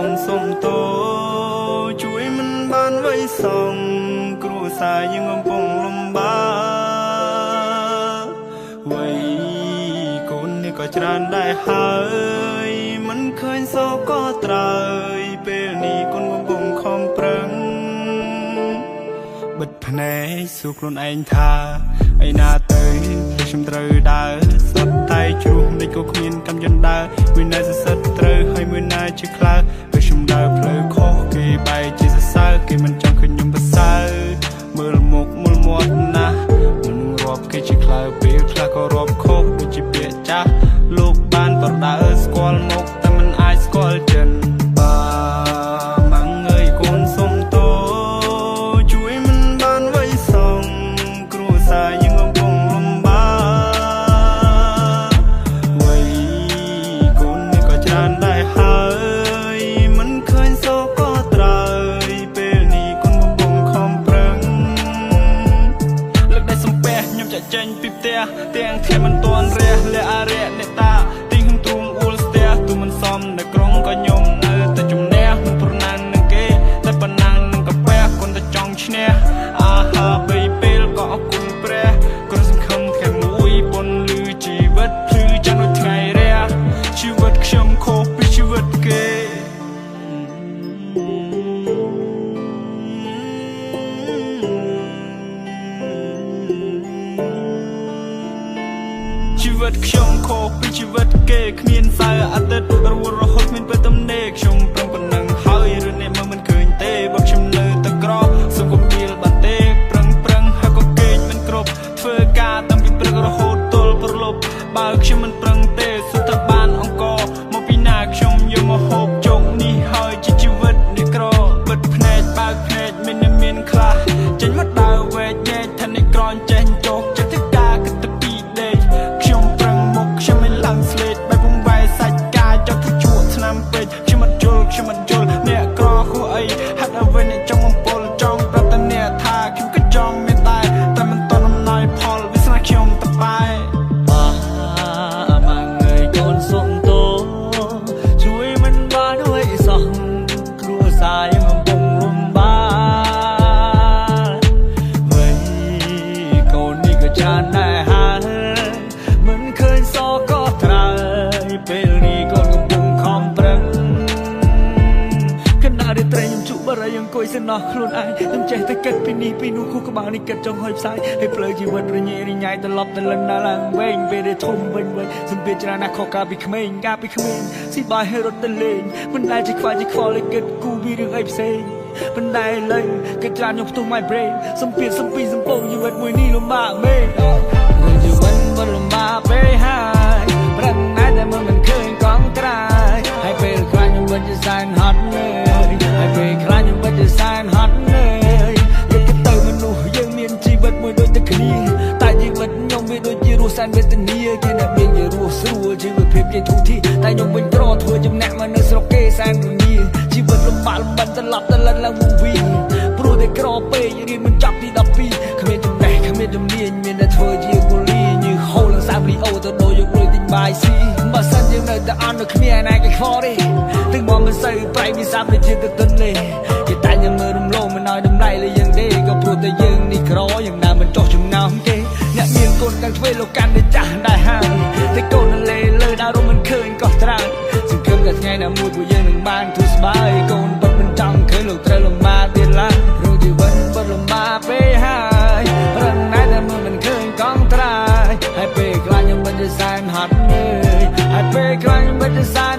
ូនសុំតោជួយមិនបានໄว้សងគ្រួសារយើងកំពុងលំបាកវ័យកូននេះក៏ច្រើនដែរហើយមិនឃើញសោកក៏ត្រើយពេលនេះកូនកំពុងខំប្រឹងបិទភ្នែកសួរខ្លួនឯងថាឯណាទៅខ្ញុំត្រូវដើរសុទ្ធតែជ្រុះមិនក៏គ្មានកម្មយន្តដើរមួយណាសិទ្ធត្រូវហើយមួយណាជាខ្លើពេលខ្ញុំដើរផ្លូវខុសគេបែរជាសរសើរគេមិនចង់ឃើញខ្ញុំប្រសើរមើលមុខមើលមាត់ណាស់មិនរាប់គេជាខ្លើពេលខ្លះក៏រាប់ខុសដូចជាពាក្យចាស់លោកបានប្រដៅស្គាល់មុខតែមិនអាចស្គាល់ចិនបាម៉ាំងអើយកូនសុំតោជួយមិនបានໄว้សងគ្រួសារយើងកំពុងលំបាកវ័យកូននេះក៏ច្រើនដែរហើយមិនឃើញសោកក៏ត្រើយពេលនេះកូនកំពុងខំប្រឹងលើកដៃសំពះខ្ញុំចាក់ចេញពីផ្ទះទាំងគ្នាមិនទាន់រះលះអរិយអ្នកតាទីងទ្រូងអ៊ូលស្ទះទូមិនសមនៅក្រុងក៏ខ្ញុំនៅតែជំនះមិនប្រណាំងនឹងគេតែប៉ុណ្ណាំងនឹងកាពះគុនតែចង់ឈ្នះអាហាបីពេលក៏អរគុណព្រះក៏សង្ឃឹមថ្ងៃមួយបុណ្យលឺជីវិតភ្លឺចាំដូចថ្ងៃរះជីវិតខ្ញុំខុសពីជីវិតគេជីវិតខ្ញុំខុសពីជីវិតគេគ្មានសៅរ៍អាទិត្យរវល់រហូតគ្មានពេលទំនេរខ្ញុំប្រឹងប៉ុណ្ណឹងហើយរឿងនេះមើលមិនឃើញទេបើខ្ញុំនៅតែក្រសុំកុំពីលបាត់ទេប្រឹងហើយក៏គេងមិនគ្រប់ធ្វើការតាំងពីព្រឹករហូតទល់ព្រលប់បើខ្ញុំមិនប្រឹងទេសួរថាបានអង្គមកពីណាខ្ញុំយកមកហូបជោគនេះហើយជាជីវិតនេះក្របិទភ្នែកបើកភ្នែកមានខ្លះចេញមកដើរវែកញែកថានេះក្រនចេះចុះចិត្តទៅការគិតទៅពីដេកខ្ញុំប្រឹងមុខខ្ញុំមិនឡើងស្លេតបែបវង្វេសាច់កាចចត់ទៅជួបឆ្នាំពេកខ្ញុំមិនយល់អ្នកក្រខុសអីហាត់អ្វីអ្នកចង់បំពល់ចង់ប្រាប់តែអ្នកថាខ្ញុំក៏ចង់មានតែមិនតន់អំណោយផលវាស្នាខ្ញុំតបែបាម៉ាំងអើយកូនសុំតោជួយមិនបានអើយសោះគ្រួសារយើងកំពុងលំបាកវ័យកូននេះក៏ច្រើនដែរហើយមិនឃើញសោកក៏ត្រើយពេលនេះកូនកំពុងខំប្រឹងខណៈរាត្រីខ្ញុំជក់បរិយអង្គុយសំណោះខ្លួនឯងខ្ញុំចេះតែគិតពីនេះពីនោះខួរក្បាលនេះគិតចង់ហុយផ្សាយឲ្យផ្លូវជីវិតរញ៉េរញ៉ៃត្រឡប់ទៅលិនដល់ឡើងវែងពេលដែលធំវិញសម្ពាធច្រើនណាស់ខុសកាលពីក្មេងស៊ីបាយឲ្យរត់ទៅលេងមិនដែលជាខ្វល់ឲ្យគិតគូពីរឿងអីផ្សេងប៉ុន្តែឡើយគិតច្រើនខ្ញុំផ្ទុះ my brain សម្ពាធសំពីសំពងជីវិតមួយនេះលំបាកមែនជីវិតមិនលំបាកពេកហើយប្រឹងណាស់តែមិនឃើញកង់ត្រាយហើយពេលខ្លាចខ្ញុំមិនជាសែនហត់នៅហើយពេលខ្លាចខ្ញុំមិនជាសែនហត់នៅយកទៅមនុស្សយើងមានជីវិតមួយដូចតែគ្នាតែជីវិតខ្ញុំវាដូចជារស់សែនវេទនាគេអ្នកមានជារស់ស្រួលជីវិតភាពជាទូធីតែខ្ញុំវិញក្រធ្វើចំណាក់មកនៅស្រុកគេសែនរងាជីវិតលំបាកលំបិនត្រឡប់ទៅលិនឡើងវងវីព្រោះតែក្រពេករៀនមិនចប់ទី12គ្មានចំណេះគ្មានជំនាញមានតែធ្វើជាកូលីញើសហូរឡើងសាបលីអូទៅដូរយកលុយទិញបាយស៊ីបើសិនយើងនៅតែអន់នៅគ្មានណាគេខ្វល់ទេទឹកមកមិនសូវប្រៃវាសាប់តែជាទៅទិនទេគេតែយើងមើលរំលងមិនឲ្យតម្លៃលើយើងទេក៏ព្រោះតែយើងនេះក្រយ៉ាងណាមិនចោះចំណោមគេអ្នកមានកូនទាំងធ្វើលោកកាន់តែចាស់ដែរហើយតែកូនលេលើដើរមិនឃើញក៏ត្រើយសង្ឃឹមតែថ្ងៃណាមួយពួកយើងនឹងបានធូរស្បើយកូនពិតមិនចង់ឃើញលោកត្រូវលំបាកទៀតឡើយព្រោះជីវិតពិតលំបាកពេកហើយប្រឹងណាស់តែមិនឃើញកង់ត្រើយហើយពេលខ្លាចខ្ញុំមិនជាសែនហត់នឿយហើយពេលខ្លាចខ្ញុំមិនជាសែន